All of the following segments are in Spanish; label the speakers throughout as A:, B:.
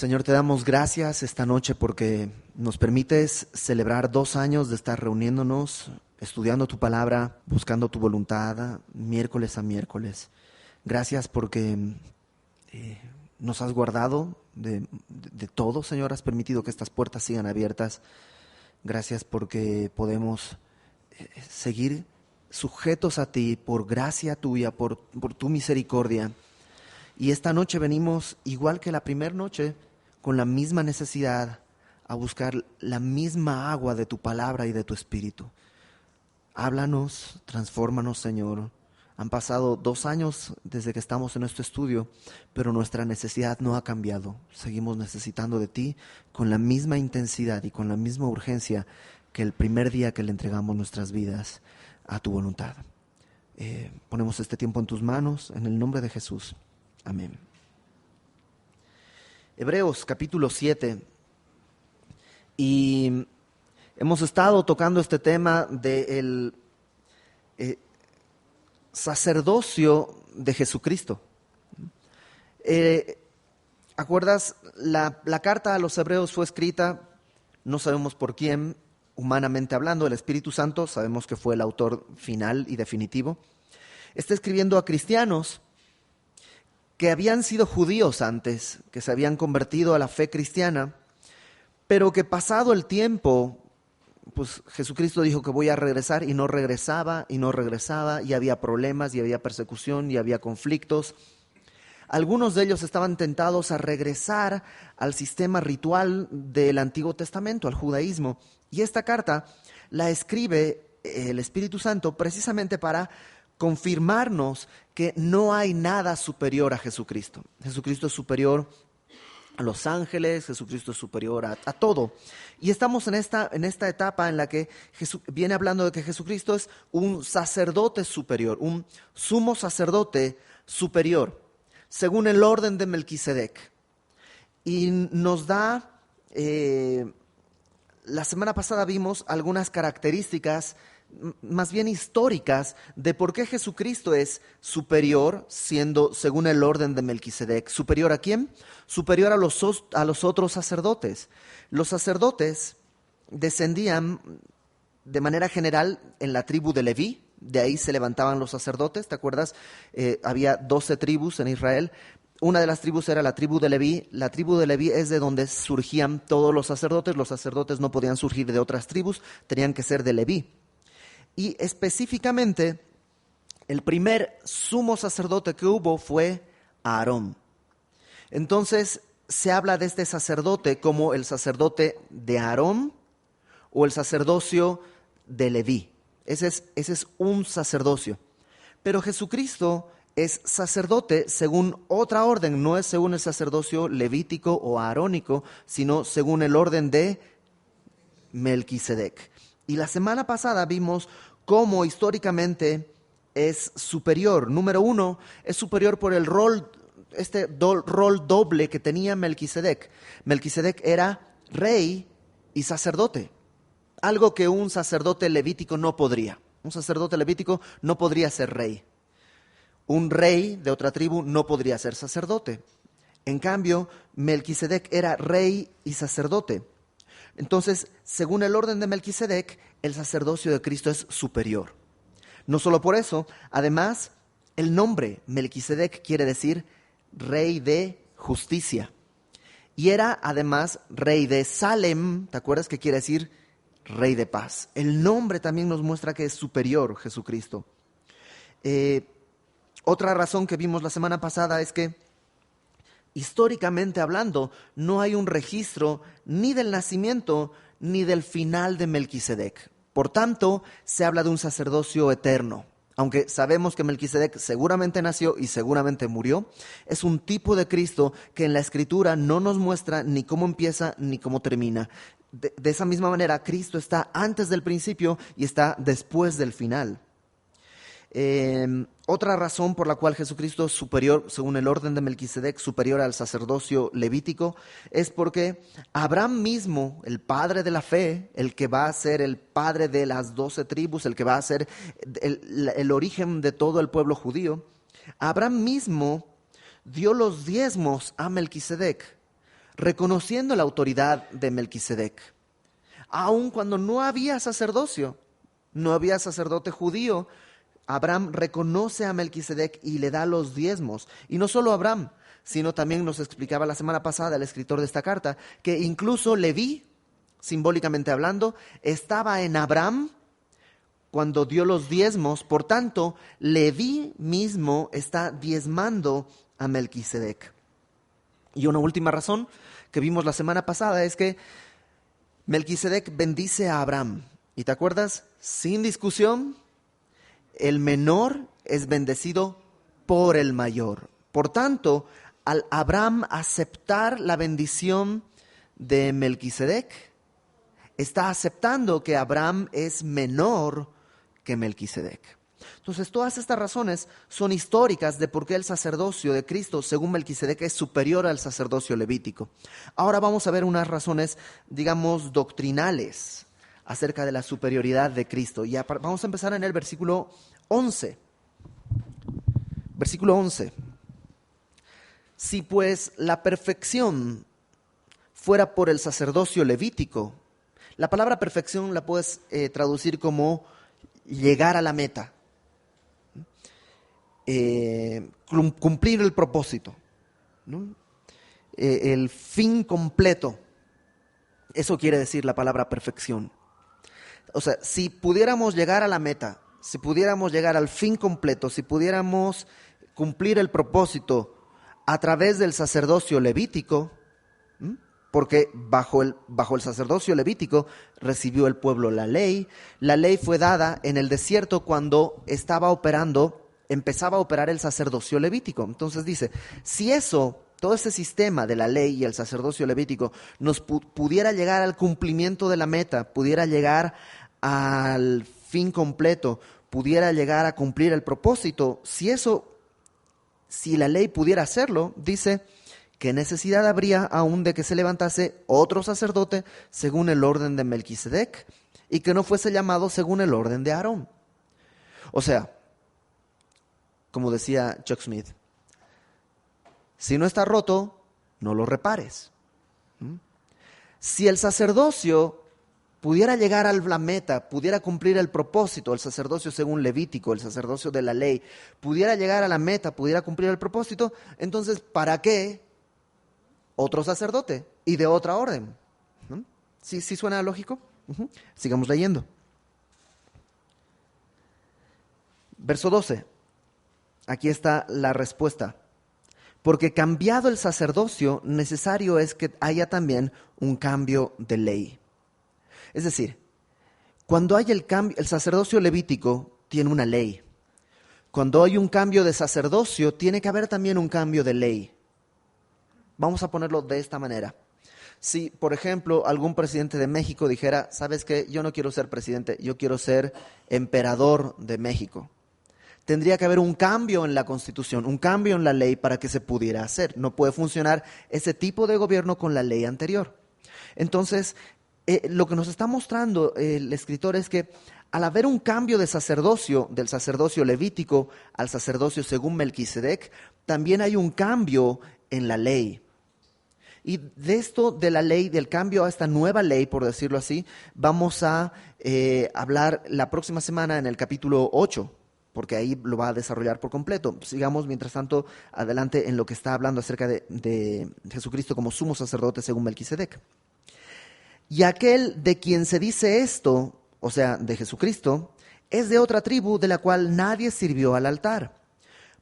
A: Señor, te damos gracias esta noche porque nos permites celebrar 2 años de estar reuniéndonos, estudiando tu palabra, buscando tu voluntad, miércoles a miércoles. Gracias porque nos has guardado de todo, Señor. Has permitido que estas puertas sigan abiertas. Gracias porque podemos seguir sujetos a ti por gracia tuya, por tu misericordia. Y esta noche venimos, igual que la primera noche, con la misma necesidad, a buscar la misma agua de tu palabra y de tu espíritu. Háblanos, transfórmanos, Señor. Han pasado 2 años desde que estamos en este estudio, pero nuestra necesidad no ha cambiado. Seguimos necesitando de ti con la misma intensidad y con la misma urgencia que el primer día que le entregamos nuestras vidas a tu voluntad. Ponemos este tiempo en tus manos, en el nombre de Jesús. Amén. Hebreos capítulo 7. Y hemos estado tocando este tema del sacerdocio de Jesucristo. ¿Acuerdas? La carta a los Hebreos fue escrita, no sabemos por quién, humanamente hablando. El Espíritu Santo sabemos que fue el autor final y definitivo. Está escribiendo a cristianos que habían sido judíos antes, que se habían convertido a la fe cristiana, pero que pasado el tiempo, pues Jesucristo dijo que voy a regresar y no regresaba, y había problemas, y había persecución, y había conflictos. Algunos de ellos estaban tentados a regresar al sistema ritual del Antiguo Testamento, al judaísmo. Y esta carta la escribe el Espíritu Santo precisamente para confirmarnos que no hay nada superior a Jesucristo. Jesucristo es superior a los ángeles, Jesucristo es superior a todo. Y estamos en esta etapa en la que viene hablando de que Jesucristo es un sacerdote superior, un sumo sacerdote superior, según el orden de Melquisedec. Y nos da, la semana pasada vimos algunas características más bien históricas de por qué Jesucristo es superior, siendo según el orden de Melquisedec. ¿Superior a quién? Superior a los otros sacerdotes. Los sacerdotes descendían de manera general en la tribu de Leví, de ahí se levantaban los sacerdotes, ¿te acuerdas? Había 12 tribus en Israel. Una de las tribus era la tribu de Leví. La tribu de Leví es de donde surgían todos los sacerdotes. Los sacerdotes no podían surgir de otras tribus, tenían que ser de Leví. Y específicamente, el primer sumo sacerdote que hubo fue Aarón. Entonces, se habla de este sacerdote como el sacerdote de Aarón o el sacerdocio de Leví. Ese es un sacerdocio. Pero Jesucristo es sacerdote según otra orden, no es según el sacerdocio levítico o arónico, sino según el orden de Melquisedec. Y la semana pasada vimos cómo históricamente es superior. Número 1, es superior por el rol, rol doble que tenía Melquisedec. Melquisedec era rey y sacerdote, algo que un sacerdote levítico no podría. Un sacerdote levítico no podría ser rey. Un rey de otra tribu no podría ser sacerdote. En cambio, Melquisedec era rey y sacerdote. Entonces, según el orden de Melquisedec, el sacerdocio de Cristo es superior. No solo por eso, además, el nombre Melquisedec quiere decir rey de justicia. Y era además rey de Salem, ¿te acuerdas que quiere decir rey de paz? El nombre también nos muestra que es superior Jesucristo. Otra razón que vimos la semana pasada es que históricamente hablando, no hay un registro ni del nacimiento ni del final de Melquisedec. Por tanto, se habla de un sacerdocio eterno. Aunque sabemos que Melquisedec seguramente nació y seguramente murió, es un tipo de Cristo que en la Escritura no nos muestra ni cómo empieza ni cómo termina. De esa misma manera, Cristo está antes del principio y está después del final. Otra razón por la cual Jesucristo es superior, según el orden de Melquisedec, superior al sacerdocio levítico, es porque Abraham mismo, el padre de la fe, el que va a ser el padre de las 12 tribus, el que va a ser el origen de todo el pueblo judío, Abraham mismo dio los diezmos a Melquisedec. reconociendo la autoridad de Melquisedec. Aun cuando no había sacerdocio, no había sacerdote judío, Abraham reconoce a Melquisedec y le da los diezmos. Y no solo Abraham, sino también nos explicaba la semana pasada el escritor de esta carta, que incluso Leví, simbólicamente hablando, estaba en Abraham cuando dio los diezmos. Por tanto, Leví mismo está diezmando a Melquisedec. Y una última razón que vimos la semana pasada es que Melquisedec bendice a Abraham. ¿Y te acuerdas? Sin discusión, el menor es bendecido por el mayor. Por tanto, al Abraham aceptar la bendición de Melquisedec, está aceptando que Abraham es menor que Melquisedec. Entonces, todas estas razones son históricas de por qué el sacerdocio de Cristo, según Melquisedec, es superior al sacerdocio levítico. Ahora vamos a ver unas razones, digamos, doctrinales acerca de la superioridad de Cristo. Y vamos a empezar en el versículo 11. Versículo 11. Si pues la perfección fuera por el sacerdocio levítico, la palabra perfección la puedes traducir como llegar a la meta, cumplir el propósito, ¿no? El fin completo. Eso quiere decir la palabra perfección. O sea, si pudiéramos llegar a la meta, si pudiéramos llegar al fin completo, si pudiéramos cumplir el propósito a través del sacerdocio levítico, porque bajo el sacerdocio levítico recibió el pueblo la ley fue dada en el desierto cuando empezaba a operar el sacerdocio levítico. Entonces dice, si todo ese sistema de la ley y el sacerdocio levítico nos pudiera llegar al cumplimiento de la meta, pudiera llegar al fin completo, pudiera llegar a cumplir el propósito, si la ley pudiera hacerlo, dice, ¿qué necesidad habría aún de que se levantase otro sacerdote según el orden de Melquisedec y que no fuese llamado según el orden de Aarón? O sea, como decía Chuck Smith, si no está roto, no lo repares. Si el sacerdocio pudiera llegar a la meta, pudiera cumplir el propósito, el sacerdocio según Levítico, el sacerdocio de la ley, pudiera llegar a la meta, pudiera cumplir el propósito, entonces, ¿para qué otro sacerdote y de otra orden? ¿Sí suena lógico? Sigamos leyendo. Verso 12. Aquí está la respuesta. Porque cambiado el sacerdocio, necesario es que haya también un cambio de ley. Es decir, cuando hay el sacerdocio levítico tiene una ley. Cuando hay un cambio de sacerdocio, tiene que haber también un cambio de ley. Vamos a ponerlo de esta manera. Si, por ejemplo, algún presidente de México dijera, ¿sabes qué? Yo no quiero ser presidente, yo quiero ser emperador de México. Tendría que haber un cambio en la Constitución, un cambio en la ley para que se pudiera hacer. No puede funcionar ese tipo de gobierno con la ley anterior. Entonces, lo que nos está mostrando el escritor es que al haber un cambio de sacerdocio, del sacerdocio levítico al sacerdocio según Melquisedec, también hay un cambio en la ley. Y de esto, de la ley, del cambio a esta nueva ley, por decirlo así, vamos a hablar la próxima semana en el capítulo 8, porque ahí lo va a desarrollar por completo. Sigamos, mientras tanto, adelante en lo que está hablando acerca de Jesucristo como sumo sacerdote según Melquisedec. Y aquel de quien se dice esto, o sea, de Jesucristo, es de otra tribu de la cual nadie sirvió al altar.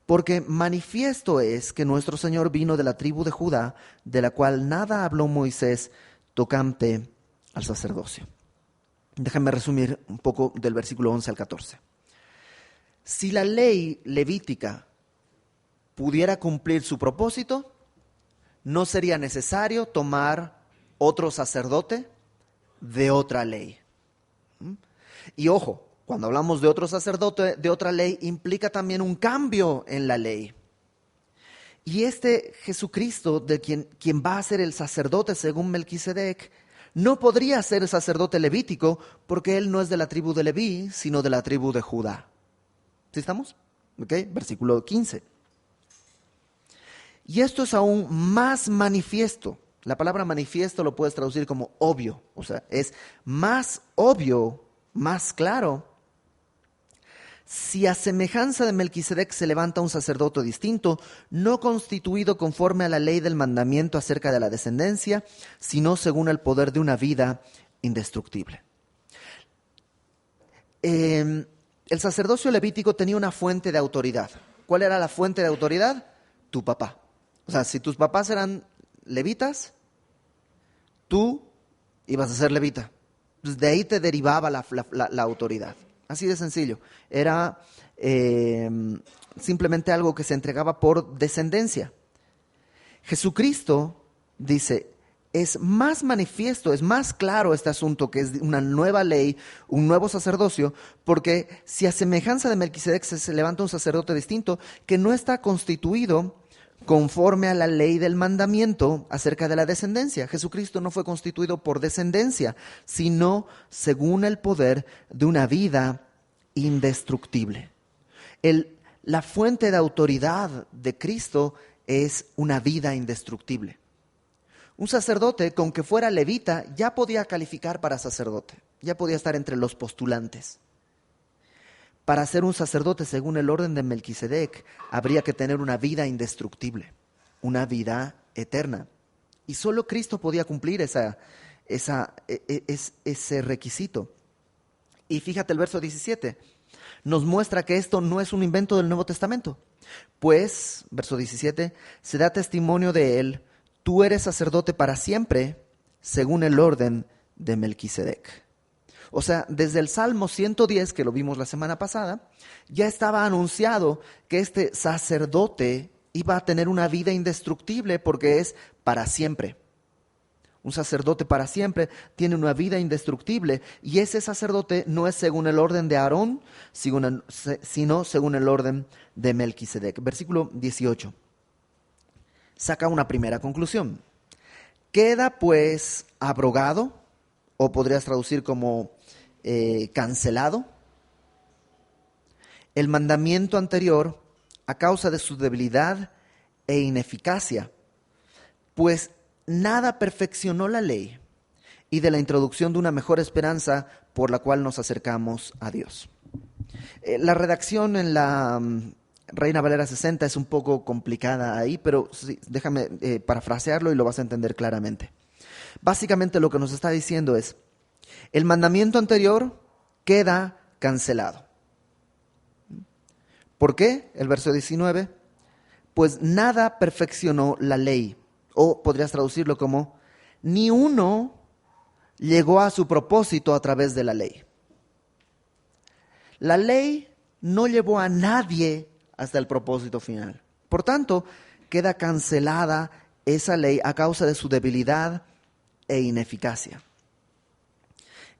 A: Porque manifiesto es que nuestro Señor vino de la tribu de Judá, de la cual nada habló Moisés tocante al sacerdocio. Déjame resumir un poco del versículo 11 al 14. Si la ley levítica pudiera cumplir su propósito, no sería necesario tomar otro sacerdote de otra ley. Y ojo, cuando hablamos de otro sacerdote de otra ley, implica también un cambio en la ley. Y este Jesucristo, de quien va a ser el sacerdote según Melquisedec, no podría ser el sacerdote levítico porque él no es de la tribu de Leví, sino de la tribu de Judá. ¿Sí estamos? ¿Ok? Versículo 15. Y esto es aún más manifiesto. La palabra manifiesto lo puedes traducir como obvio, o sea, es más obvio, más claro. Si a semejanza de Melquisedec se levanta un sacerdote distinto, no constituido conforme a la ley del mandamiento acerca de la descendencia, sino según el poder de una vida indestructible. El sacerdocio levítico tenía una fuente de autoridad. ¿Cuál era la fuente de autoridad? Tu papá. O sea, si tus papás eran levitas, tú ibas a ser levita. Pues de ahí te derivaba la autoridad. Así de sencillo. Era simplemente algo que se entregaba por descendencia. Jesucristo dice, es más manifiesto, es más claro este asunto, que es una nueva ley, un nuevo sacerdocio, porque si a semejanza de Melquisedec se levanta un sacerdote distinto, que no está constituido conforme a la ley del mandamiento acerca de la descendencia. Jesucristo no fue constituido por descendencia, sino según el poder de una vida indestructible. La fuente de autoridad de Cristo es una vida indestructible. Un sacerdote, con que fuera levita, ya podía calificar para sacerdote, ya podía estar entre los postulantes. Para ser un sacerdote según el orden de Melquisedec, habría que tener una vida indestructible, una vida eterna. Y solo Cristo podía cumplir ese requisito. Y fíjate el verso 17, nos muestra que esto no es un invento del Nuevo Testamento. Pues, verso 17, se da testimonio de él, tú eres sacerdote para siempre, según el orden de Melquisedec. O sea, desde el Salmo 110, que lo vimos la semana pasada, ya estaba anunciado que este sacerdote iba a tener una vida indestructible porque es para siempre. Un sacerdote para siempre tiene una vida indestructible y ese sacerdote no es según el orden de Aarón, sino según el orden de Melquisedec. Versículo 18. Saca una primera conclusión. Queda pues abrogado, o podrías traducir como cancelado, el mandamiento anterior a causa de su debilidad e ineficacia, pues nada perfeccionó la ley y de la introducción de una mejor esperanza por la cual nos acercamos a Dios. La redacción en la Reina Valera 60 es un poco complicada ahí, pero sí, déjame parafrasearlo y lo vas a entender claramente. Básicamente lo que nos está diciendo es, el mandamiento anterior queda cancelado. ¿Por qué? El verso 19, pues nada perfeccionó la ley. O podrías traducirlo como, ni uno llegó a su propósito a través de la ley. La ley no llevó a nadie hasta el propósito final. Por tanto, queda cancelada esa ley a causa de su debilidad e ineficacia.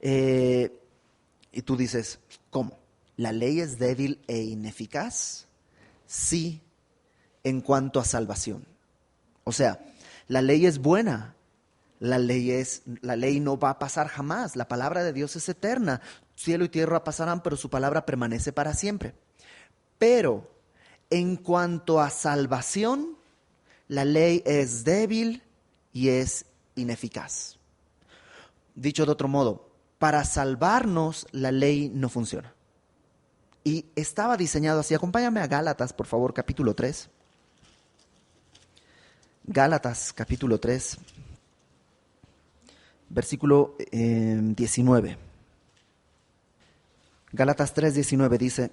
A: Y tú dices, ¿cómo? ¿La ley es débil e ineficaz? Sí, en cuanto a salvación. O sea, la ley es buena, la ley no va a pasar jamás, la palabra de Dios es eterna, cielo y tierra pasarán, pero su palabra permanece para siempre. Pero en cuanto a salvación, la ley es débil y es ineficaz. Dicho de otro modo, para salvarnos la ley no funciona. Y estaba diseñado así. Acompáñame a Gálatas, por favor, capítulo 3. Gálatas, capítulo 3, versículo 19. Gálatas 3, 19 dice,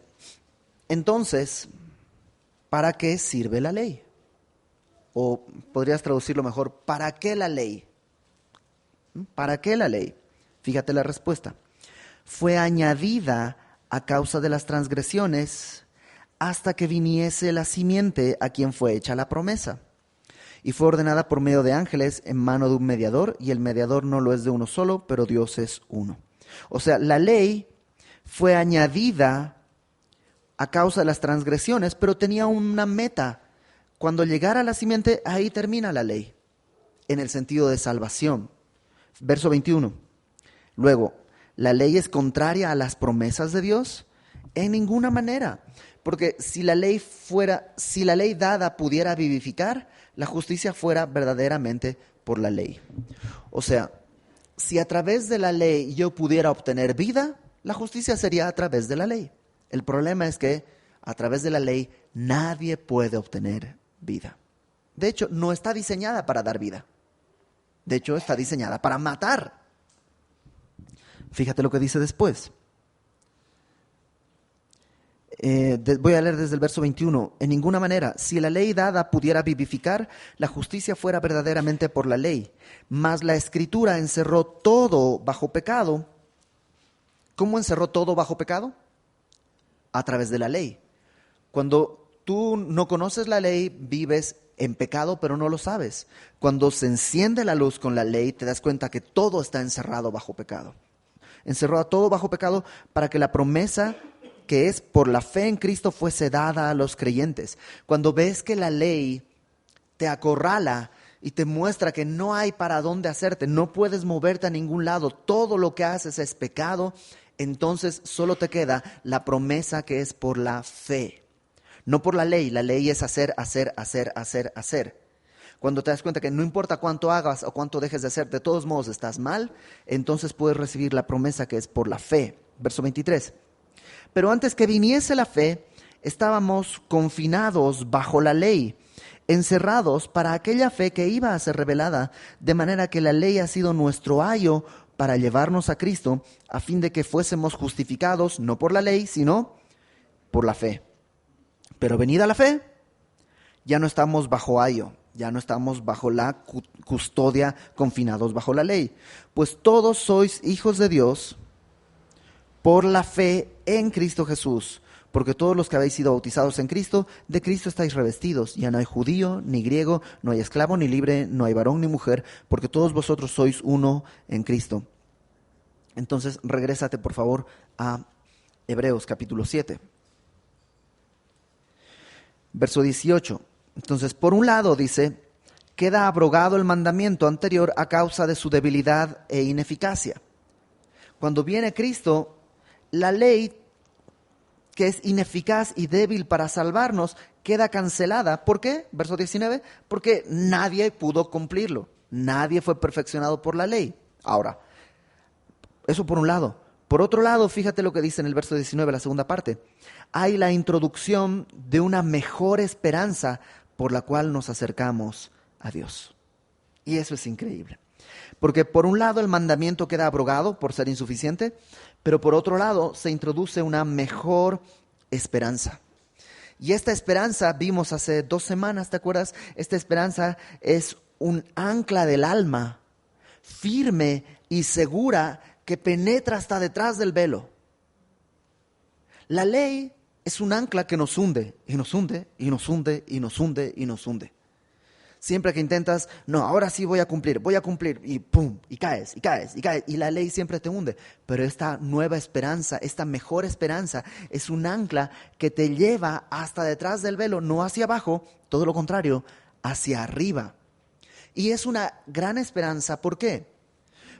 A: entonces, ¿para qué sirve la ley? O podrías traducirlo mejor, ¿para qué la ley? ¿Para qué la ley? Fíjate la respuesta. Fue añadida a causa de las transgresiones hasta que viniese la simiente a quien fue hecha la promesa. Y fue ordenada por medio de ángeles en mano de un mediador, y el mediador no lo es de uno solo, pero Dios es uno. O sea, la ley fue añadida a causa de las transgresiones, pero tenía una meta. Cuando llegara la simiente, ahí termina la ley, en el sentido de salvación. Verso 21. Luego, ¿la ley es contraria a las promesas de Dios? En ninguna manera. Porque si la ley dada pudiera vivificar, la justicia fuera verdaderamente por la ley. O sea, si a través de la ley yo pudiera obtener vida, la justicia sería a través de la ley. El problema es que a través de la ley nadie puede obtener vida. De hecho, no está diseñada para dar vida. De hecho, está diseñada para matar. Fíjate lo que dice después. Voy a leer desde el verso 21. En ninguna manera, si la ley dada pudiera vivificar, la justicia fuera verdaderamente por la ley. Mas la Escritura encerró todo bajo pecado. ¿Cómo encerró todo bajo pecado? A través de la ley. Cuando tú no conoces la ley, vives en pecado, pero no lo sabes. Cuando se enciende la luz con la ley, te das cuenta que todo está encerrado bajo pecado. Encerró a todo bajo pecado para que la promesa que es por la fe en Cristo fuese dada a los creyentes. Cuando ves que la ley te acorrala y te muestra que no hay para dónde hacerte, no puedes moverte a ningún lado, todo lo que haces es pecado, entonces solo te queda la promesa que es por la fe. No por la ley es hacer. Cuando te das cuenta que no importa cuánto hagas o cuánto dejes de hacer, de todos modos estás mal, entonces puedes recibir la promesa que es por la fe. Verso 23. Pero antes que viniese la fe, estábamos confinados bajo la ley, encerrados para aquella fe que iba a ser revelada, de manera que la ley ha sido nuestro ayo para llevarnos a Cristo, a fin de que fuésemos justificados, no por la ley, sino por la fe. Pero venida la fe, ya no estamos bajo ayo, ya no estamos bajo la custodia, confinados bajo la ley. Pues todos sois hijos de Dios por la fe en Cristo Jesús, porque todos los que habéis sido bautizados en Cristo, de Cristo estáis revestidos. Ya no hay judío ni griego, no hay esclavo ni libre, no hay varón ni mujer, porque todos vosotros sois uno en Cristo. Entonces, regrésate por favor a Hebreos capítulo 7. Verso 18. Entonces, por un lado dice, queda abrogado el mandamiento anterior a causa de su debilidad e ineficacia. Cuando viene Cristo, la ley, que es ineficaz y débil para salvarnos, queda cancelada. ¿Por qué? Verso 19. Porque nadie pudo cumplirlo. Nadie fue perfeccionado por la ley. Ahora, eso por un lado. Por otro lado, fíjate lo que dice en el verso 19, la segunda parte. Hay la introducción de una mejor esperanza por la cual nos acercamos a Dios. Y eso es increíble. Porque por un lado el mandamiento queda abrogado por ser insuficiente, pero por otro lado se introduce una mejor esperanza. Y esta esperanza vimos hace 2 semanas, ¿te acuerdas? Esta esperanza es un ancla del alma, firme y segura, que penetra hasta detrás del velo. La ley es un ancla que nos hunde, y nos hunde, y nos hunde, y nos hunde, y nos hunde. Siempre que intentas, no, ahora sí voy a cumplir, y pum, y caes, y la ley siempre te hunde. Pero esta nueva esperanza, esta mejor esperanza, es un ancla que te lleva hasta detrás del velo, no hacia abajo, todo lo contrario, hacia arriba. Y es una gran esperanza, ¿por qué?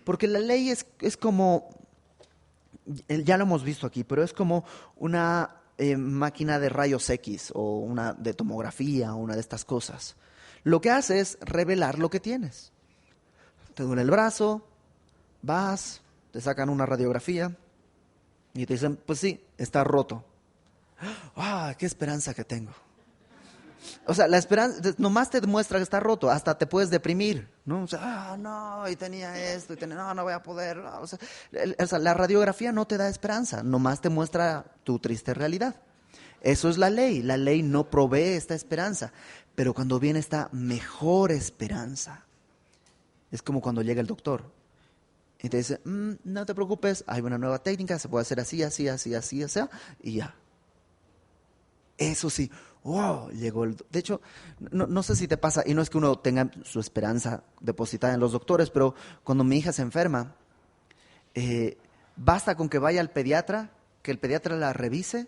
A: Porque la ley es como, ya lo hemos visto aquí, pero es como una máquina de rayos X o una de tomografía, una de estas cosas. Lo que hace es revelar lo que tienes. Te duele el brazo, vas, te sacan una radiografía y te dicen, pues sí, está roto. ¡Ah, qué esperanza que tengo! O sea, la esperanza nomás te demuestra que está roto, hasta te puedes deprimir, ¿no? O sea, no, y tenía esto, no voy a poder. No. O sea, la radiografía no te da esperanza, nomás te muestra tu triste realidad. Eso es la ley no provee esta esperanza, pero cuando viene esta mejor esperanza, es como cuando llega el doctor y te dice, no te preocupes, hay una nueva técnica, se puede hacer así, y ya. Eso sí, wow, llegó el... De hecho, no sé si te pasa, y no es que uno tenga su esperanza depositada en los doctores, pero cuando mi hija se enferma, basta con que vaya al pediatra, que el pediatra la revise,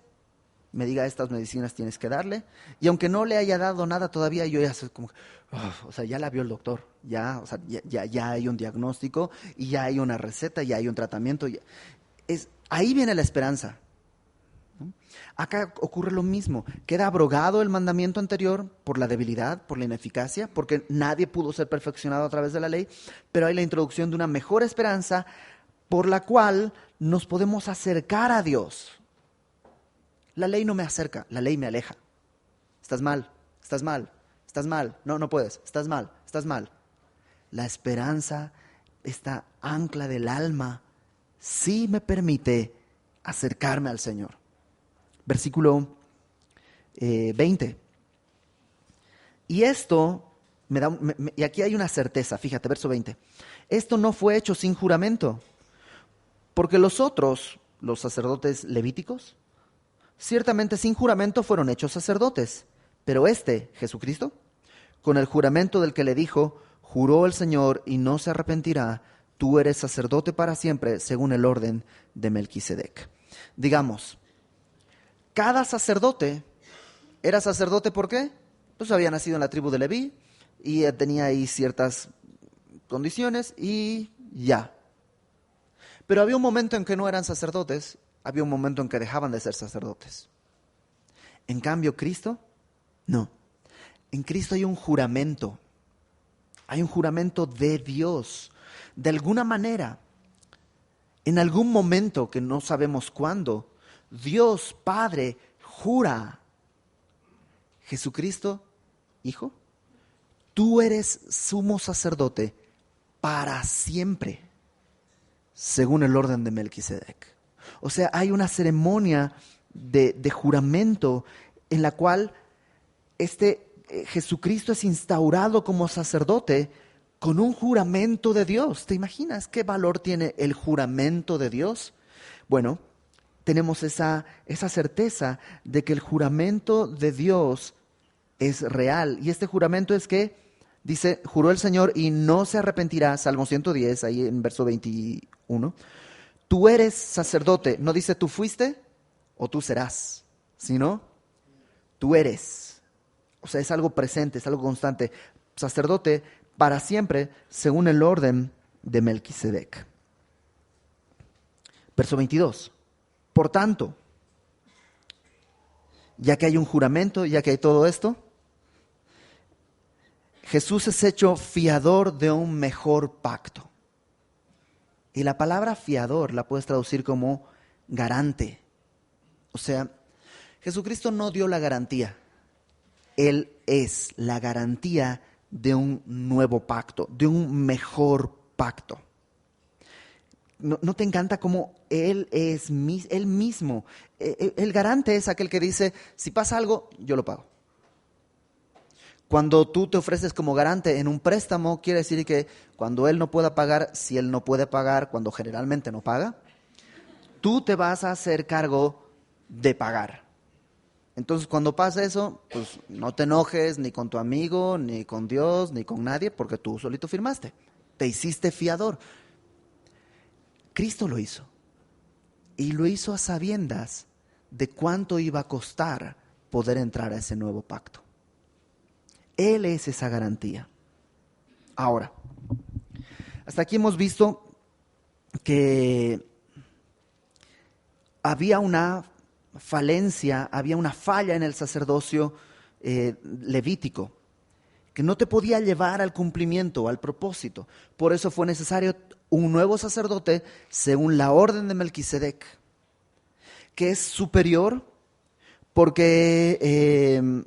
A: me diga estas medicinas tienes que darle, y aunque no le haya dado nada todavía, yo ya soy como, o sea, ya la vio el doctor, ya hay un diagnóstico, y ya hay una receta, ya hay un tratamiento, ahí viene la esperanza. Acá ocurre lo mismo. Queda abrogado el mandamiento anterior por la debilidad, por la ineficacia, porque nadie pudo ser perfeccionado a través de la ley, pero hay la introducción de una mejor esperanza por la cual nos podemos acercar a Dios. La ley no me acerca, la ley me aleja. Estás mal, estás mal, estás mal, no puedes, estás mal, estás mal. La esperanza, esta ancla del alma, sí me permite acercarme al Señor. Versículo 20. Y esto, y aquí hay una certeza, fíjate, verso 20. Esto no fue hecho sin juramento, porque los otros, los sacerdotes levíticos, ciertamente sin juramento fueron hechos sacerdotes, pero Jesucristo, con el juramento del que le dijo, juró el Señor y no se arrepentirá, tú eres sacerdote para siempre, según el orden de Melquisedec. Digamos, cada sacerdote era sacerdote, ¿por qué? Pues había nacido en la tribu de Leví y tenía ahí ciertas condiciones y ya. Pero había un momento en que no eran sacerdotes, había un momento en que dejaban de ser sacerdotes. En cambio, Cristo, no. En Cristo hay un juramento de Dios. De alguna manera, en algún momento que no sabemos cuándo, Dios Padre jura, Jesucristo, Hijo, tú eres sumo sacerdote para siempre, según el orden de Melquisedec. O sea, hay una ceremonia de juramento en la cual Jesucristo es instaurado como sacerdote con un juramento de Dios. ¿Te imaginas qué valor tiene el juramento de Dios? Bueno, tenemos esa certeza de que el juramento de Dios es real. Y este juramento es que, dice, juró el Señor y no se arrepentirá, Salmo 110, ahí en verso 21. Tú eres sacerdote, no dice tú fuiste o tú serás, sino tú eres. O sea, es algo presente, es algo constante. Sacerdote para siempre, según el orden de Melquisedec. Verso 22. Por tanto, ya que hay un juramento, ya que hay todo esto, Jesús es hecho fiador de un mejor pacto. Y la palabra fiador la puedes traducir como garante. O sea, Jesucristo no dio la garantía. Él es la garantía de un nuevo pacto, de un mejor pacto. ¿No te encanta cómo Él es Él mismo? El garante es aquel que dice, si pasa algo, yo lo pago. Cuando tú te ofreces como garante en un préstamo, quiere decir que cuando Él no pueda pagar, si Él no puede pagar, cuando generalmente no paga, tú te vas a hacer cargo de pagar. Entonces, cuando pasa eso, pues no te enojes ni con tu amigo, ni con Dios, ni con nadie, porque tú solito firmaste. Te hiciste fiador. Cristo lo hizo. Y lo hizo a sabiendas de cuánto iba a costar poder entrar a ese nuevo pacto. Él es esa garantía. Ahora, hasta aquí hemos visto que había una falencia, había una falla en el sacerdocio levítico, que no te podía llevar al cumplimiento, al propósito. Por eso fue necesario un nuevo sacerdote según la orden de Melquisedec, que es superior porque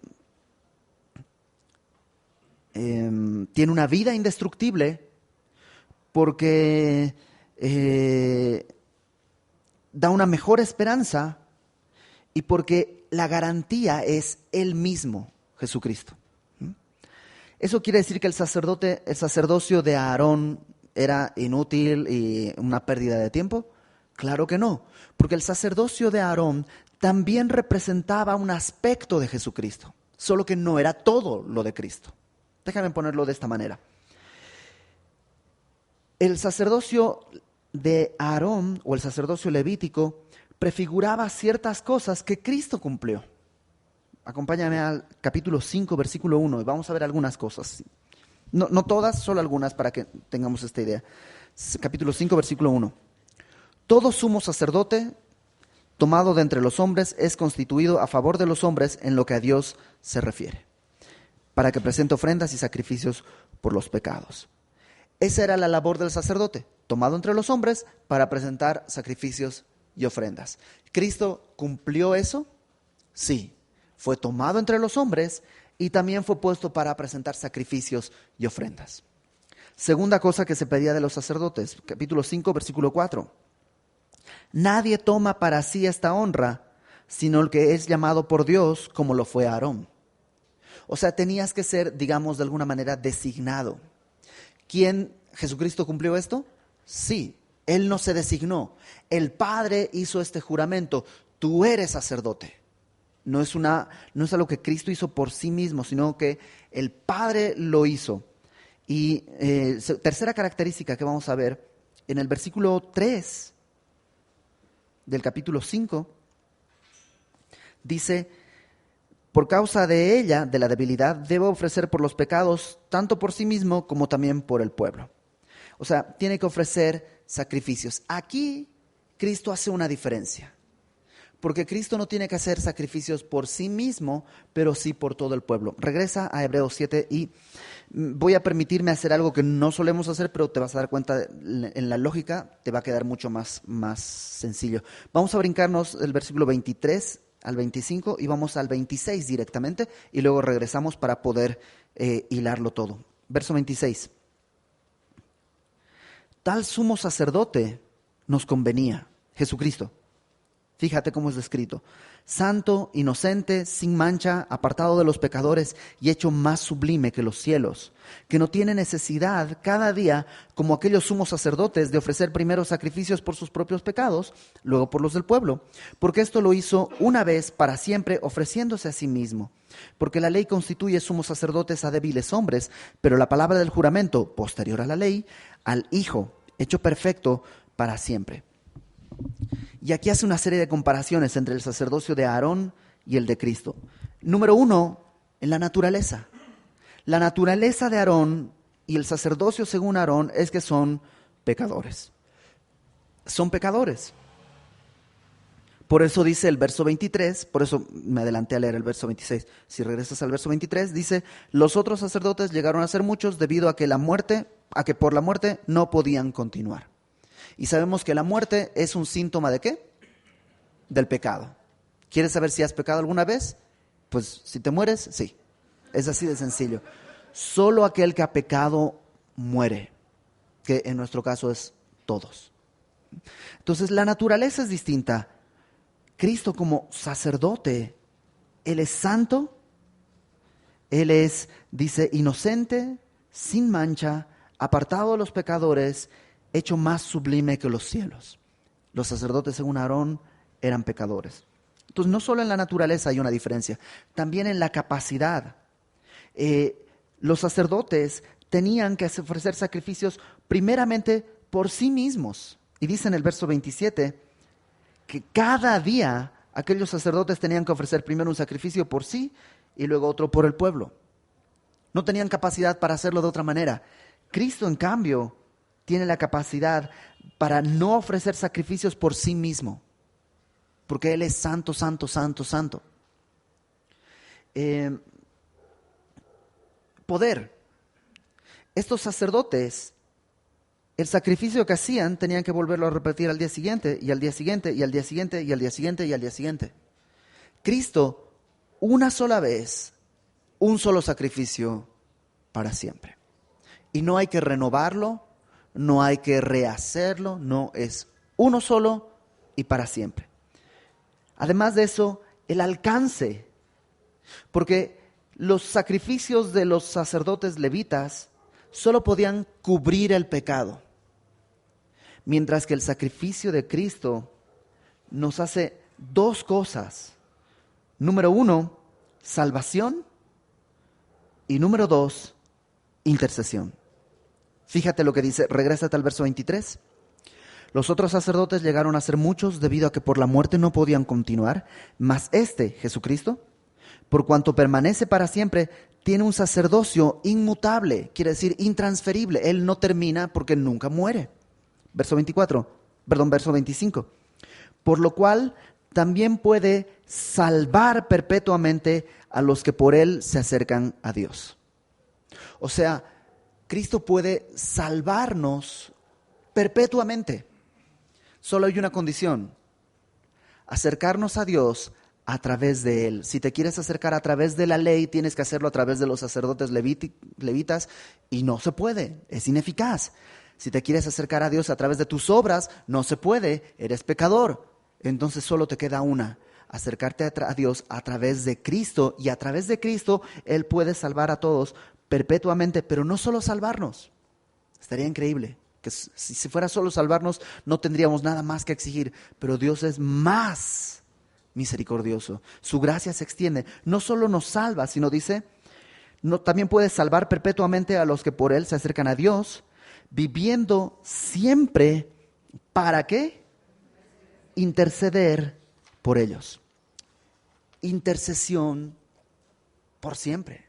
A: tiene una vida indestructible, porque da una mejor esperanza y porque la garantía es Él mismo, Jesucristo. ¿Eso quiere decir que el sacerdocio de Aarón era inútil y una pérdida de tiempo? Claro que no, porque el sacerdocio de Aarón también representaba un aspecto de Jesucristo, solo que no era todo lo de Cristo. Déjame ponerlo de esta manera. El sacerdocio de Aarón o el sacerdocio levítico prefiguraba ciertas cosas que Cristo cumplió. Acompáñame al capítulo 5, versículo 1, y vamos a ver algunas cosas. No todas, solo algunas para que tengamos esta idea. Capítulo 5, versículo 1. Todo sumo sacerdote tomado de entre los hombres, es constituido a favor de los hombres en lo que a Dios se refiere, para que presente ofrendas y sacrificios por los pecados. Esa era la labor del sacerdote, tomado entre los hombres para presentar sacrificios y ofrendas. ¿Cristo cumplió eso? Sí, fue tomado entre los hombres y también fue puesto para presentar sacrificios y ofrendas. Segunda cosa que se pedía de los sacerdotes, capítulo 5, versículo 4. Nadie toma para sí esta honra, sino el que es llamado por Dios, como lo fue Aarón. O sea, tenías que ser, digamos, de alguna manera designado. ¿Quién, Jesucristo, cumplió esto? Sí, Él no se designó. El Padre hizo este juramento. Tú eres sacerdote. No es algo que Cristo hizo por sí mismo, sino que el Padre lo hizo. Y tercera característica que vamos a ver en el versículo 3 del capítulo 5, dice: por causa de ella, de la debilidad, debe ofrecer por los pecados, tanto por sí mismo como también por el pueblo. O sea, tiene que ofrecer sacrificios. Aquí Cristo hace una diferencia. Porque Cristo no tiene que hacer sacrificios por sí mismo, pero sí por todo el pueblo. Regresa a Hebreos 7 y voy a permitirme hacer algo que no solemos hacer, pero te vas a dar cuenta en la lógica, te va a quedar mucho más sencillo. Vamos a brincarnos el versículo 23 al 25 y vamos al 26 directamente y luego regresamos para poder hilarlo todo. Verso 26. Tal sumo sacerdote nos convenía, Jesucristo. Fíjate cómo es descrito: santo, inocente, sin mancha, apartado de los pecadores y hecho más sublime que los cielos, que no tiene necesidad cada día, como aquellos sumos sacerdotes, de ofrecer primero sacrificios por sus propios pecados, luego por los del pueblo, porque esto lo hizo una vez para siempre, ofreciéndose a sí mismo. Porque la ley constituye sumos sacerdotes a débiles hombres, pero la palabra del juramento, posterior a la ley, al Hijo, hecho perfecto para siempre. Y aquí hace una serie de comparaciones entre el sacerdocio de Aarón y el de Cristo. Número 1, en la naturaleza. La naturaleza de Aarón y el sacerdocio según Aarón es que son pecadores. Son pecadores. Por eso dice el verso 23, por eso me adelanté a leer el verso 26. Si regresas al verso 23, dice: los otros sacerdotes llegaron a ser muchos debido a que por la muerte no podían continuar. Y sabemos que la muerte es un síntoma ¿de qué? Del pecado. ¿Quieres saber si has pecado alguna vez? Pues si te mueres, sí. Es así de sencillo. Solo aquel que ha pecado muere, que en nuestro caso es todos. Entonces la naturaleza es distinta. Cristo como sacerdote, Él es santo, Él es, dice, inocente, sin mancha, apartado de los pecadores, hecho más sublime que los cielos. Los sacerdotes según Aarón eran pecadores. Entonces no solo en la naturaleza hay una diferencia, también en la capacidad. Los sacerdotes tenían que ofrecer sacrificios primeramente por sí mismos. Y dice en el verso 27 que cada día aquellos sacerdotes tenían que ofrecer primero un sacrificio por sí y luego otro por el pueblo. No tenían capacidad para hacerlo de otra manera. Cristo, en cambio, tiene la capacidad para no ofrecer sacrificios por sí mismo, porque Él es santo, santo, santo, santo. Poder. Estos sacerdotes, el sacrificio que hacían, tenían que volverlo a repetir al día siguiente, y al día siguiente, y al día siguiente, y al día siguiente, y al día siguiente. Cristo, una sola vez, un solo sacrificio para siempre. Y no hay que renovarlo, no hay que rehacerlo, no, es uno solo y para siempre. Además de eso, el alcance, porque los sacrificios de los sacerdotes levitas solo podían cubrir el pecado, mientras que el sacrificio de Cristo nos hace dos cosas. Número 1, salvación, y número 2, intercesión. Fíjate lo que dice, regrésate al verso 23. Los otros sacerdotes llegaron a ser muchos debido a que por la muerte no podían continuar, mas Jesucristo, por cuanto permanece para siempre, tiene un sacerdocio inmutable, quiere decir intransferible. Él no termina porque nunca muere. Verso 25. Por lo cual también puede salvar perpetuamente a los que por Él se acercan a Dios. O sea, Cristo puede salvarnos perpetuamente. Solo hay una condición: acercarnos a Dios a través de Él. Si te quieres acercar a través de la ley, tienes que hacerlo a través de los sacerdotes levitas, y no se puede, es ineficaz. Si te quieres acercar a Dios a través de tus obras, no se puede, eres pecador. Entonces solo te queda una: acercarte a Dios a través de Cristo, y a través de Cristo Él puede salvar a todos perpetuamente, pero no solo salvarnos. Estaría increíble que si fuera solo salvarnos no tendríamos nada más que exigir, pero Dios es más misericordioso. Su gracia se extiende, no solo nos salva, sino dice, también puede salvar perpetuamente a los que por Él se acercan a Dios, viviendo siempre, ¿para qué? Interceder por ellos. Intercesión por siempre.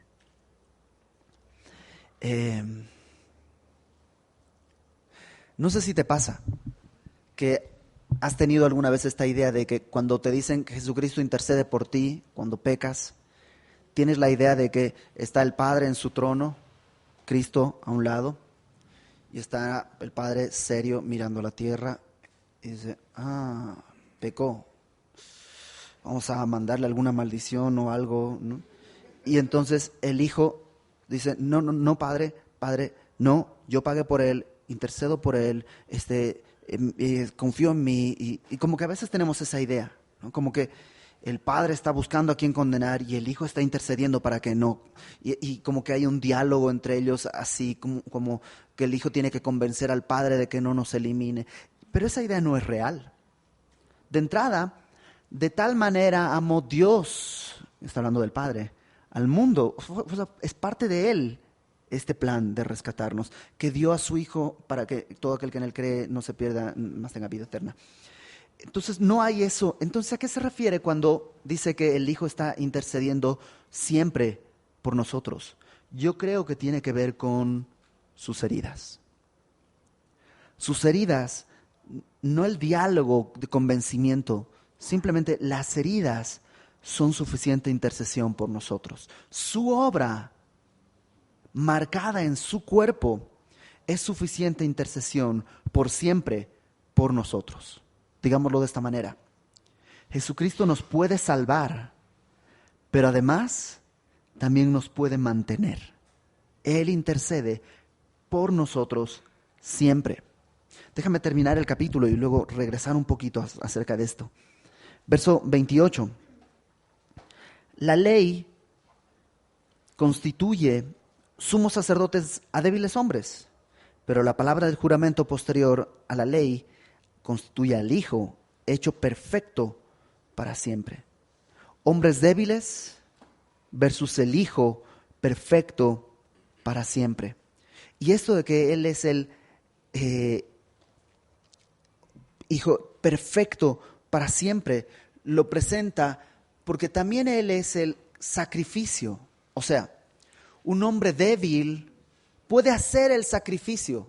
A: No sé si te pasa que has tenido alguna vez esta idea de que cuando te dicen que Jesucristo intercede por ti, cuando pecas, tienes la idea de que está el Padre en su trono, Cristo a un lado, y está el Padre serio mirando la tierra y dice, pecó, vamos a mandarle alguna maldición o algo, ¿no? Y entonces el Hijo dice, no, Padre, no, yo pagué por él, intercedo por él, confío en mí, y como que a veces tenemos esa idea, ¿no? Como que el Padre está buscando a quien condenar y el Hijo está intercediendo para que no, y como que hay un diálogo entre ellos, así como que el Hijo tiene que convencer al Padre de que no nos elimine, pero esa idea no es real. De entrada, de tal manera amó Dios, está hablando del Padre, al mundo, o sea, es parte de Él este plan de rescatarnos, que dio a su Hijo para que todo aquel que en Él cree no se pierda, más tenga vida eterna. Entonces no hay eso. Entonces, ¿a qué se refiere cuando dice que el Hijo está intercediendo siempre por nosotros? Yo creo que tiene que ver con sus heridas. Sus heridas, no el diálogo de convencimiento, simplemente las heridas son suficiente intercesión por nosotros. Su obra marcada en su cuerpo es suficiente intercesión por siempre por nosotros. Digámoslo de esta manera: Jesucristo nos puede salvar, pero además también nos puede mantener. Él intercede por nosotros siempre. Déjame terminar el capítulo y luego regresar un poquito acerca de esto. Verso 28. La ley constituye sumos sacerdotes a débiles hombres, pero la palabra del juramento posterior a la ley constituye al Hijo hecho perfecto para siempre. Hombres débiles versus el Hijo perfecto para siempre. Y esto de que Él es el Hijo perfecto para siempre lo presenta porque también Él es el sacrificio. O sea, un hombre débil puede hacer el sacrificio,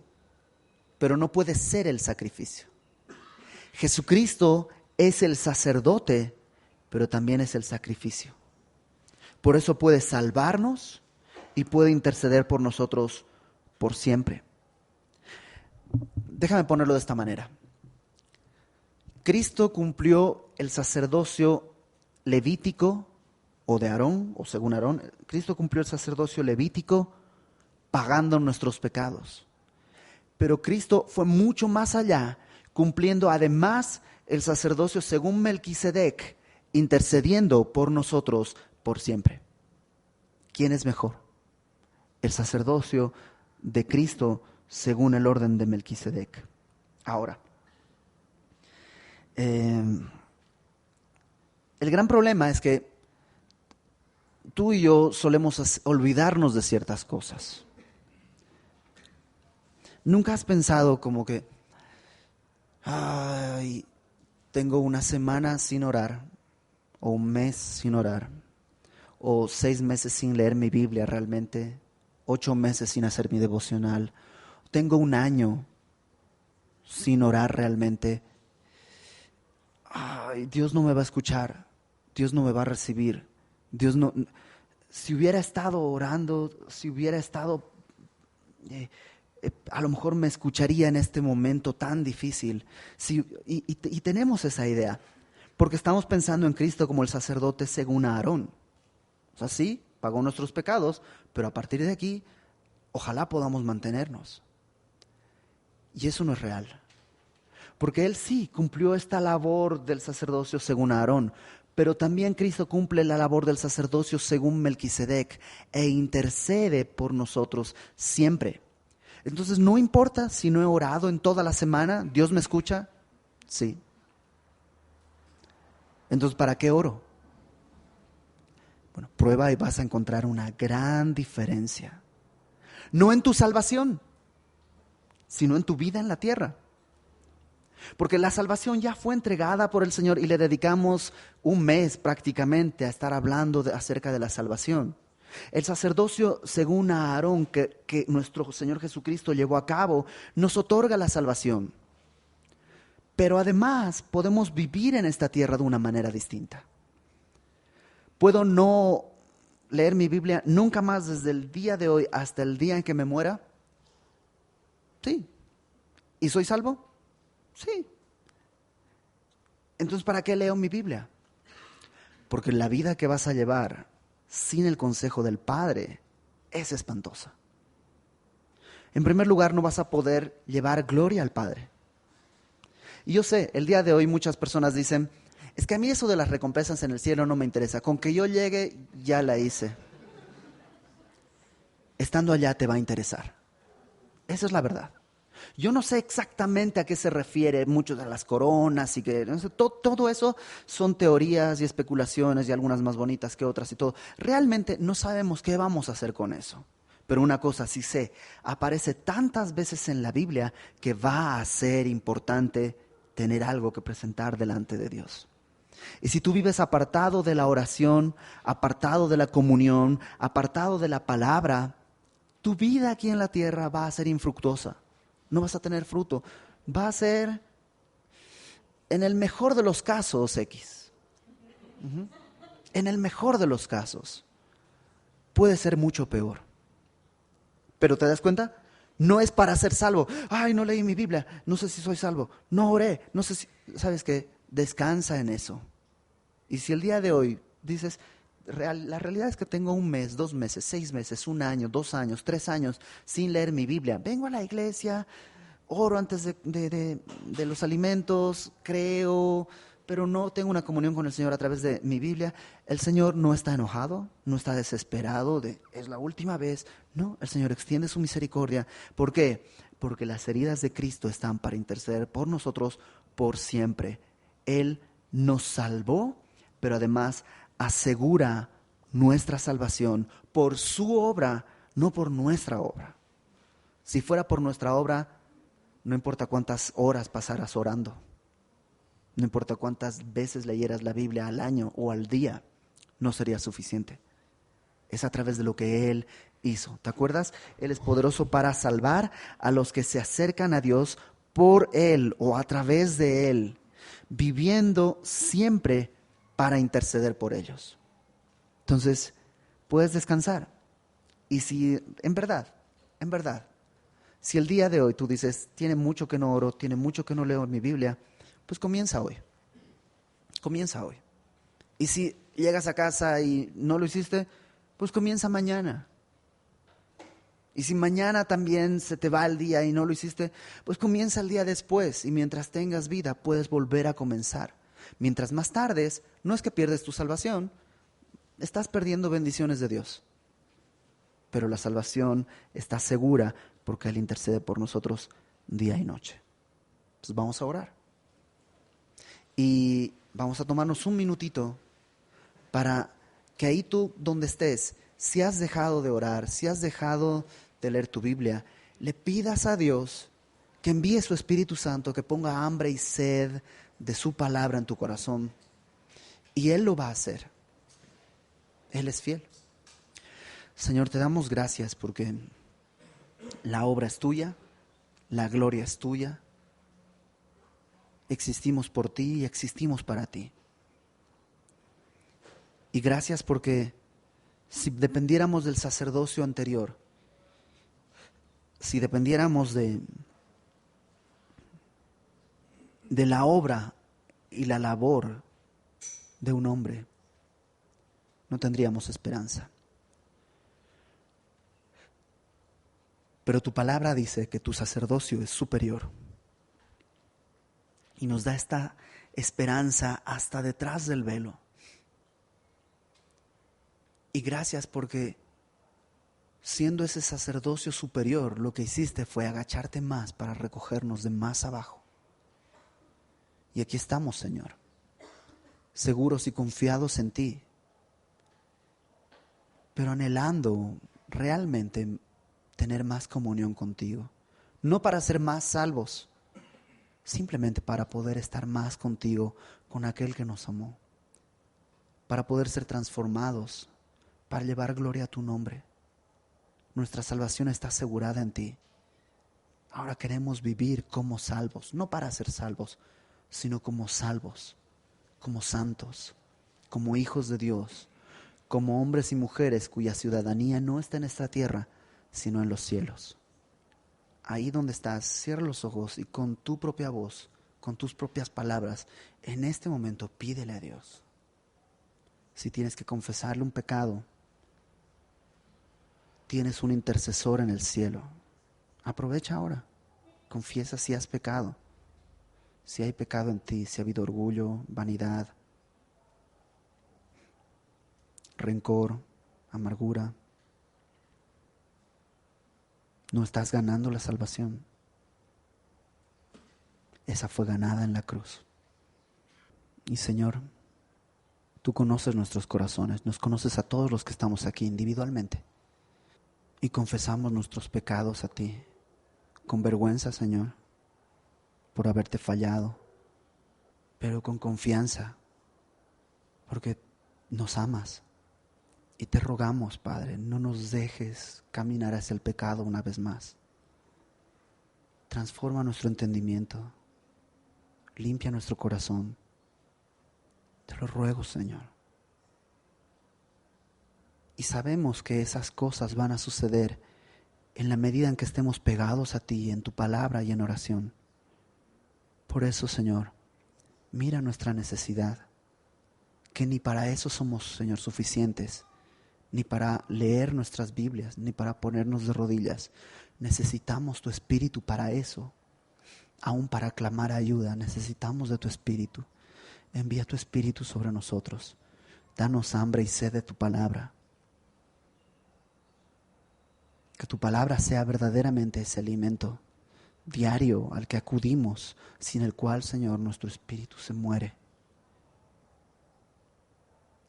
A: pero no puede ser el sacrificio. Jesucristo es el sacerdote, pero también es el sacrificio. Por eso puede salvarnos y puede interceder por nosotros por siempre. Déjame ponerlo de esta manera. Cristo cumplió el sacerdocio levítico, o de Aarón, o según Aarón. Cristo cumplió el sacerdocio levítico pagando nuestros pecados. Pero Cristo fue mucho más allá, cumpliendo además el sacerdocio según Melquisedec, intercediendo por nosotros por siempre. ¿Quién es mejor? El sacerdocio de Cristo según el orden de Melquisedec. Ahora, el gran problema es que tú y yo solemos olvidarnos de ciertas cosas. ¿Nunca has pensado como que, tengo una semana sin orar, o un mes sin orar, o 6 meses sin leer mi Biblia realmente, 8 meses sin hacer mi devocional, tengo un año sin orar realmente?
B: ay, Dios no me va a escuchar, Dios no me va a recibir, Dios no... Si hubiera estado orando, si hubiera estado, a lo mejor me escucharía en este momento tan difícil. Y tenemos esa idea, porque estamos pensando en Cristo como el sacerdote según Aarón. O sea, sí, pagó nuestros pecados, pero a partir de aquí, ojalá podamos mantenernos. Y eso no es real. Porque Él sí cumplió esta labor del sacerdocio según Aarón, pero también Cristo cumple la labor del sacerdocio según Melquisedec e intercede por nosotros siempre. Entonces, no importa si no he orado en toda la semana, ¿Dios me escucha? Sí. Entonces, ¿para qué oro? Bueno, prueba y vas a encontrar una gran diferencia. No en tu salvación, sino en tu vida en la tierra. Porque la salvación ya fue entregada por el Señor y le dedicamos un mes prácticamente a estar hablando acerca de la salvación. El sacerdocio según Aarón que nuestro Señor Jesucristo llevó a cabo nos otorga la salvación. Pero además podemos vivir en esta tierra de una manera distinta. Puedo no leer mi Biblia nunca más desde el día de hoy hasta el día en que me muera. Sí. ¿Y soy salvo? Sí. Entonces, ¿para qué leo mi Biblia? Porque la vida que vas a llevar sin el consejo del Padre es espantosa. En primer lugar, no vas a poder llevar gloria al Padre. Y yo sé, el día de hoy muchas personas dicen, es que a mí eso de las recompensas en el cielo no me interesa. Con que yo llegue, ya la hice. Estando allá te va a interesar. Esa es la verdad. Yo no sé exactamente a qué se refiere mucho de las coronas y que no sé, todo eso son teorías y especulaciones y algunas más bonitas que otras y todo. Realmente no sabemos qué vamos a hacer con eso. Pero una cosa sí sé, aparece tantas veces en la Biblia que va a ser importante tener algo que presentar delante de Dios. Y si tú vives apartado de la oración, apartado de la comunión, apartado de la palabra, tu vida aquí en la tierra va a ser infructuosa. No vas a tener fruto. Va a ser, en el mejor de los casos, X. En el mejor de los casos. Puede ser mucho peor. Pero ¿te das cuenta? No es para ser salvo. Ay, no leí mi Biblia. No sé si soy salvo. No oré. No sé si... ¿Sabes qué? Descansa en eso. Y si el día de hoy dices, la realidad es que tengo un mes, 2 meses, 6 meses, 1 año, 2 años, 3 años sin leer mi Biblia. Vengo a la iglesia, oro antes de los alimentos, creo, pero no tengo una comunión con el Señor a través de mi Biblia. El Señor no está enojado, no está desesperado de es la última vez. No, el Señor extiende su misericordia. ¿Por qué? Porque las heridas de Cristo están para interceder por nosotros por siempre. Él nos salvó, pero además asegura nuestra salvación por su obra, no por nuestra obra. Si fuera por nuestra obra, no importa cuántas horas pasaras orando, no importa cuántas veces leyeras la Biblia al año o al día, no sería suficiente. Es a través de lo que Él hizo. ¿Te acuerdas? Él es poderoso para salvar a los que se acercan a Dios por Él o a través de Él, viviendo siempre para interceder por ellos. Entonces, puedes descansar. Y si en verdad, si el día de hoy tú dices, tiene mucho que no oro, tiene mucho que no leo en mi Biblia, pues comienza hoy. Comienza hoy. Y si llegas a casa y no lo hiciste, pues comienza mañana. Y si mañana también se te va el día y no lo hiciste, pues comienza el día después. Y mientras tengas vida, puedes volver a comenzar. Mientras más tardes, no es que pierdes tu salvación, estás perdiendo bendiciones de Dios. Pero la salvación está segura porque Él intercede por nosotros día y noche. Entonces vamos a orar. Y vamos a tomarnos un minutito para que ahí tú donde estés, si has dejado de orar, si has dejado de leer tu Biblia, le pidas a Dios que envíe su Espíritu Santo, que ponga hambre y sed de su palabra en tu corazón. Y Él lo va a hacer. Él es fiel. Señor, te damos gracias porque la obra es tuya, la gloria es tuya. existimos por ti y existimos para ti. Y gracias porque si dependiéramos del sacerdocio anterior, si dependiéramos de la obra y la labor de un hombre, no tendríamos esperanza. Pero tu palabra dice que tu sacerdocio es superior y nos da esta esperanza hasta detrás del velo. Y gracias porque siendo ese sacerdocio superior, lo que hiciste fue agacharte más para recogernos de más abajo. Y aquí estamos, Señor, seguros y confiados en ti, pero anhelando realmente tener más comunión contigo. No para ser más salvos, simplemente para poder estar más contigo, con aquel que nos amó. Para poder ser transformados, para llevar gloria a tu nombre. Nuestra salvación está asegurada en ti. Ahora queremos vivir como salvos, no para ser salvos, sino como salvos, como santos, como hijos de Dios, como hombres y mujeres cuya ciudadanía no está en esta tierra, sino en los cielos. Ahí donde estás, cierra los ojos y con tu propia voz, con tus propias palabras, en este momento pídele a Dios. Si tienes que confesarle un pecado, tienes un intercesor en el cielo. Aprovecha ahora, confiesa si has pecado, si hay pecado en ti, si ha habido orgullo, vanidad, rencor, amargura. No estás ganando la salvación. Esa fue ganada en la cruz. Y Señor, tú conoces nuestros corazones, nos conoces a todos los que estamos aquí individualmente. Y confesamos nuestros pecados a ti, con vergüenza, Señor, por haberte fallado, pero con confianza, porque nos amas. Y te rogamos, Padre, no nos dejes caminar hacia el pecado una vez más. Transforma nuestro entendimiento, limpia nuestro corazón. Te lo ruego, Señor. Y sabemos que esas cosas van a suceder en la medida en que estemos pegados a ti, en tu palabra y en oración. Por eso, Señor, mira nuestra necesidad, que ni para eso somos, Señor, suficientes, ni para leer nuestras Biblias, ni para ponernos de rodillas. Necesitamos tu Espíritu para eso. Aún para clamar ayuda, necesitamos de tu Espíritu. Envía tu Espíritu sobre nosotros. Danos hambre y sed de tu palabra. Que tu palabra sea verdaderamente ese alimento diario al que acudimos, sin el cual, Señor, nuestro espíritu se muere.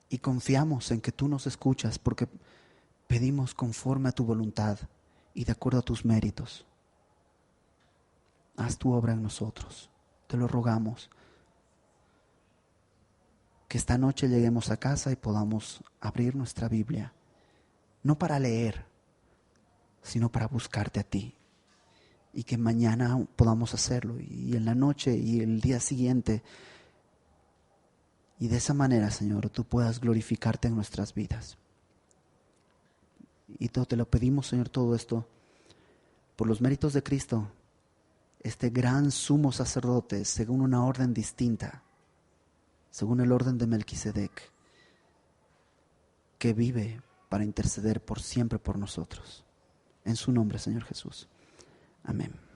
B: Y confiamos en que tú nos escuchas porque pedimos conforme a tu voluntad y de acuerdo a tus méritos. Haz tu obra en nosotros, te lo rogamos. Que esta noche lleguemos a casa y podamos abrir nuestra Biblia, no para leer, sino para buscarte a ti. Y que mañana podamos hacerlo, y en la noche y el día siguiente. Y de esa manera, Señor, tú puedas glorificarte en nuestras vidas. Y te lo pedimos, Señor, todo esto por los méritos de Cristo, este gran sumo sacerdote, según una orden distinta, según el orden de Melquisedec, que vive para interceder por siempre por nosotros. En su nombre, Señor Jesús. Amén.